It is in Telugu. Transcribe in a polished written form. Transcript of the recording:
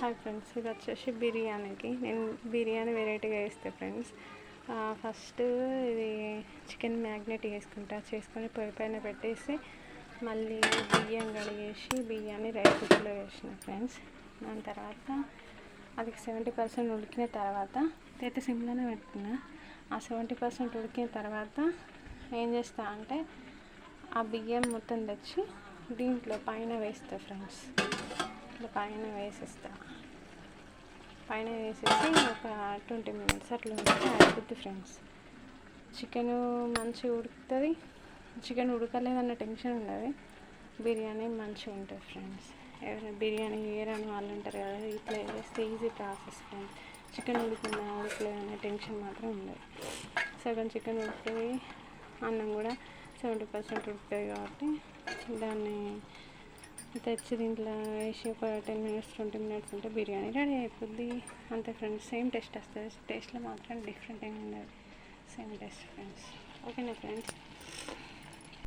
హాయ్ ఫ్రెండ్స్, ఇది వచ్చేసి బిర్యానీకి నేను బిర్యానీ వెరైటీగా వేస్తాను ఫ్రెండ్స్. ఫస్ట్ ఇది చికెన్ మ్యాగ్నేట్ చేసుకొని పొయ్యి పైన పెట్టేసి మళ్ళీ బియ్యం కడిగేసి బియ్యాన్ని రైస్ కుక్కర్లో వేసిన ఫ్రెండ్స్. దాని తర్వాత అది 70% ఉడికిన తర్వాత అయితే సిమ్లోనే పెట్టుకున్నా. ఆ 70% ఉడికిన తర్వాత ఏం చేస్తా అంటే ఆ బియ్యం మొత్తం తెచ్చి దీంట్లో పైన వేస్తా ఫ్రెండ్స్. ఇట్లా పైన వేసేసి ఒక 20 minutes అట్లా ఉంటే అయిపోద్ది ఫ్రెండ్స్. చికెన్ మంచిగా ఉడుకుతుంది. చికెన్ ఉడకలేదన్న టెన్షన్ ఉండదు, బిర్యానీ మంచిగా ఉంటుంది ఫ్రెండ్స్. ఎవరైనా బిర్యానీ వేయరని వాళ్ళు ఉంటారు కదా, ఇట్లా వేస్తే ఈజీ ప్రాసెస్ ఫ్రెండ్స్. చికెన్ ఉడకలేదనే టెన్షన్ మాత్రం ఉండదు. సగం చికెన్ ఉడుకుతుంది, అన్నం కూడా 70% ఉడుకుతుంది కాబట్టి దాన్ని తెచ్చి దీంట్లో వేసి ఒక 10 minutes 20 minutes ఉంటే బిర్యానీ రెడీ అయిపోద్ది అంతే ఫ్రెండ్స్. సేమ్ టేస్ట్ వస్తుంది, టేస్ట్లో మాత్రం డిఫరెంట్ ఏమి ఉండదు, సేమ్ టేస్ట్ ఫ్రెండ్స్. ఓకేనా ఫ్రెండ్స్.